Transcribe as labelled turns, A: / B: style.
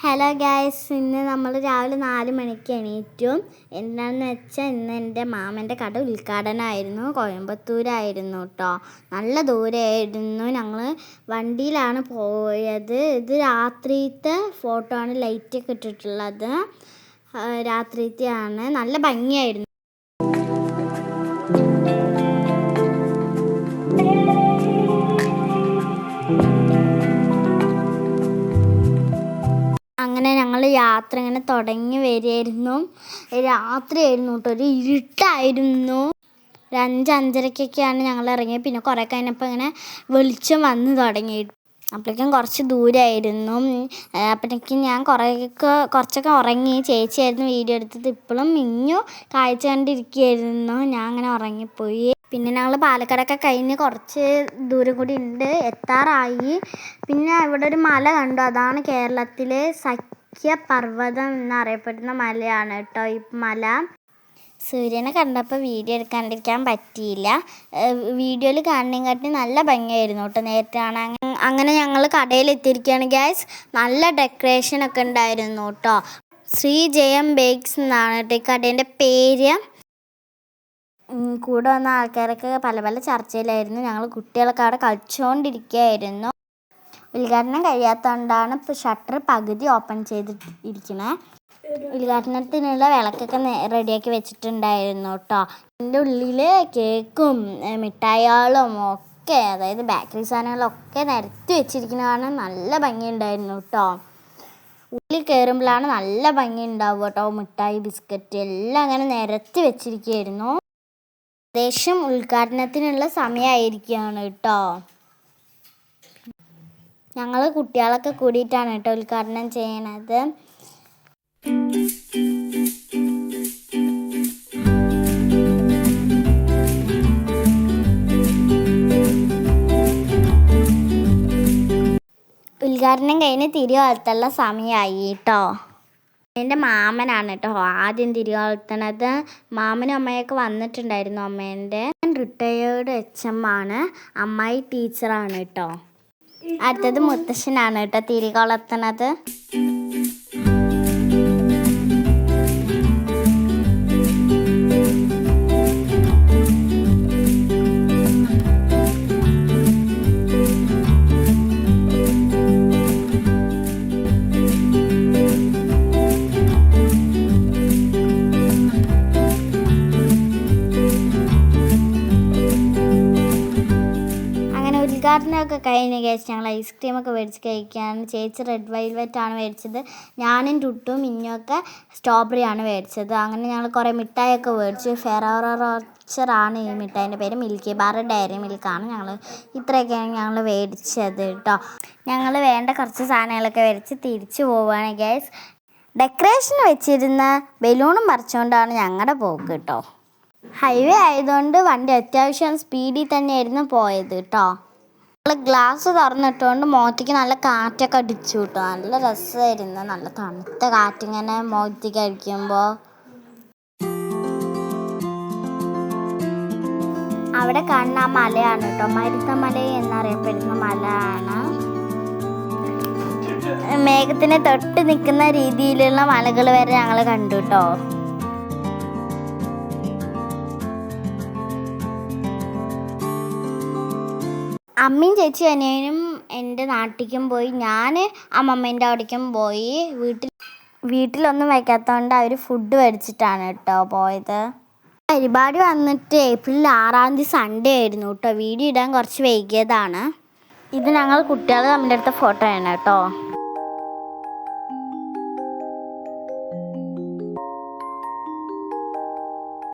A: Hello guys, ഇന്ന് നമ്മൾ രാവിലെ 4 മണിക്ക് എണീറ്റു. എന്താണെന്ന് വെച്ചാൽ ഇന്ന് എൻ്റെ മാമൻ്റെ കട ഉദ്ഘാടനമായിരുന്നു. കോയമ്പത്തൂരായിരുന്നു കേട്ടോ. നല്ല ദൂരമായിരുന്നു. ഞങ്ങൾ വണ്ടിയിലാണ് പോയത്. ഇത് രാത്രിയിലത്തെ ഫോട്ടോ ആണ്, ലൈറ്റൊക്കെ ഇട്ടിട്ടുള്ളത്. രാത്രിയിലത്തെയാണ്. നല്ല ഭംഗിയായിരുന്നു. അങ്ങനെ ഞങ്ങൾ യാത്ര ഇങ്ങനെ തുടങ്ങി വരികയായിരുന്നു. രാത്രിയായിരുന്നു കേട്ടോ, ഒരു ഇരുട്ടായിരുന്നു. ഒരു 5-5:30 ഞങ്ങൾ ഇറങ്ങിയത്. പിന്നെ കുറേ കഴിഞ്ഞപ്പോൾ ഇങ്ങനെ വെളിച്ചം വന്ന് തുടങ്ങി. അപ്പോഴേക്കും കുറച്ച് ദൂരമായിരുന്നു. അപ്പോഴേക്കും ഞാൻ കുറച്ചൊക്കെ ഉറങ്ങി. ചേച്ചിയായിരുന്നു വീഡിയോ എടുത്തത്. ഇപ്പോഴും മിഞ്ഞു കാഴ്ച കണ്ടിരിക്കുകയായിരുന്നു. ഞാൻ അങ്ങനെ ഉറങ്ങിപ്പോയി. പിന്നെ ഞങ്ങൾ പാലക്കാടൊക്കെ കഴിഞ്ഞ് കുറച്ച് ദൂരം കൂടി ഉണ്ട്, എത്താറായി. പിന്നെ ഇവിടെ ഒരു മല കണ്ടു. അതാണ് കേരളത്തിലെ സഖ്യപർവ്വതം എന്നറിയപ്പെടുന്ന മലയാണ് കേട്ടോ ഈ മല. സൂര്യനെ കണ്ടപ്പോൾ വീഡിയോ എടുക്കാണ്ടിരിക്കാൻ പറ്റിയില്ല. വീഡിയോയിൽ കാണുന്നതിനെക്കാട്ടി നല്ല ഭംഗിയായിരുന്നു കേട്ടോ നേരിട്ട് കാണാൻ. അങ്ങനെ ഞങ്ങൾ കടയിലെത്തിയിരിക്കുകയാണ് ഗൈസ്. നല്ല ഡെക്കറേഷനൊക്കെ ഉണ്ടായിരുന്നു കേട്ടോ. ശ്രീ ജയം ബേക്സ് എന്നാണ് കേട്ടോ ഈ കടേൻ്റെ പേര്. കൂടെ വന്ന ആൾക്കാരൊക്കെ പല പല ചർച്ചയിലായിരുന്നു. ഞങ്ങൾ കുട്ടികളൊക്കെ അവിടെ കളിച്ചുകൊണ്ടിരിക്കുകയായിരുന്നു. ഉദ്ഘാടനം കഴിയാത്തതുകൊണ്ടാണ് ഇപ്പോൾ ഷട്ടർ പകുതി ഓപ്പൺ ചെയ്തിരിക്കുന്നത്. ഉദ്ഘാടനത്തിനുള്ള വിളക്കൊക്കെ റെഡിയാക്കി വെച്ചിട്ടുണ്ടായിരുന്നു കേട്ടോ. അതിൻ്റെ ഉള്ളിൽ കേക്കും മിഠായികളും ഒക്കെ, അതായത് ബേക്കറി സാധനങ്ങളൊക്കെ നിരത്തി വെച്ചിരിക്കുന്നതാണ്. നല്ല ഭംഗിയുണ്ടായിരുന്നു കേട്ടോ. ഉള്ളിൽ കയറുമ്പോഴാണ് നല്ല ഭംഗി ഉണ്ടാവുക കേട്ടോ. മിഠായി, ബിസ്ക്കറ്റ് എല്ലാം അങ്ങനെ നിരത്തി വെച്ചിരിക്കുകയായിരുന്നു. ഏകദേശം ഉദ്ഘാടനത്തിനുള്ള സമയമായിരിക്കുകയാണ് കേട്ടോ. ഞങ്ങൾ കുട്ടികളൊക്കെ കൂടിയിട്ടാണ് കേട്ടോ ഉദ്ഘാടനം ചെയ്യണത്. ഉദ്ഘാടനം കഴിഞ്ഞ് തിരി വളർത്തുള്ള സമയമായി കേട്ടോ. എൻ്റെ മാമനാണ് കേട്ടോ ആദ്യം തിരി വളർത്തണത്. മാമനും അമ്മയൊക്കെ വന്നിട്ടുണ്ടായിരുന്നു. അമ്മേൻ്റെ റിട്ടയേർഡ് HM ആണ്. അമ്മായി ടീച്ചറാണ് കേട്ടോ. അടുത്തത് മുത്തശ്ശനാണ് കേട്ടോ തിരി വളർത്തണത്. ഉദ്ഘാടനമൊക്കെ കഴിഞ്ഞ് കഴിച്ച് ഞങ്ങൾ ഐസ്ക്രീമൊക്കെ മേടിച്ച് കഴിക്കുകയാണ്. ചേച്ചി റെഡ് വെൽവെറ്റാണ് മേടിച്ചത്. ഞാനും ടുട്ടും മിന്നുമൊക്കെ സ്ട്രോബെറിയാണ് മേടിച്ചത്. അങ്ങനെ ഞങ്ങൾ കുറേ മിഠായിയൊക്കെ മേടിച്ചു. ഫെറോറോ റോച്ചറാണ് ഈ മിഠായിൻ്റെ പേര്. മിൽക്കി ബാർ, ഡയറി മിൽക്കാണ്. ഇത്രയൊക്കെയാണ് ഞങ്ങൾ മേടിച്ചത് കേട്ടോ. ഞങ്ങൾ വേണ്ട കുറച്ച് സാധനങ്ങളൊക്കെ മേടിച്ച് തിരിച്ചു പോവുകയാണ് ഗൈസ്. ഡെക്കറേഷൻ വെച്ചിരുന്ന ബലൂണും പറിച്ചുകൊണ്ടാണ് ഞങ്ങളുടെ പോക്ക് കേട്ടോ. ഹൈവേ ആയതുകൊണ്ട് വണ്ടി അത്യാവശ്യം സ്പീഡിൽ തന്നെയായിരുന്നു പോയത് കേട്ടോ. ഗ്ലാസ് തുറന്നിട്ടുകൊണ്ട് മുഖത്തേക്ക് നല്ല കാറ്റൊക്കെ അടിച്ചു കേട്ടോ. നല്ല രസമായിരുന്നു. നല്ല തണുത്ത കാറ്റിങ്ങനെ മുഖത്തേക്ക് അടിക്കുമ്പോൾ. അവിടെ കാണുന്ന ആ മലയാണ് കേട്ടോ മരുത്തമല എന്നറിയപ്പെടുന്ന മലയാണ്. മേഘത്തിനെ തൊട്ട് നിൽക്കുന്ന രീതിയിലുള്ള മലകൾ വരെ ഞങ്ങൾ കണ്ടു കേട്ടോ. അമ്മയും ചേച്ചി അനിയനും എൻ്റെ നാട്ടിലേക്കും പോയി. ഞാൻ അമ്മമ്മേൻ്റെ അവിടേക്കും പോയി. വീട്ടിലൊന്നും വയ്ക്കാത്തതുകൊണ്ട് അവർ ഫുഡ് മേടിച്ചിട്ടാണ് കേട്ടോ പോയത്. പരിപാടി വന്നിട്ട് ഏപ്രിൽ 6 സൺഡേ ആയിരുന്നു കേട്ടോ. വീഡിയോ ഇടാൻ കുറച്ച് വൈകിയതാണ്. ഇത് ഞങ്ങൾ കുട്ടികൾ തമ്മിലെടുത്ത ഫോട്ടോ ആണ് കേട്ടോ.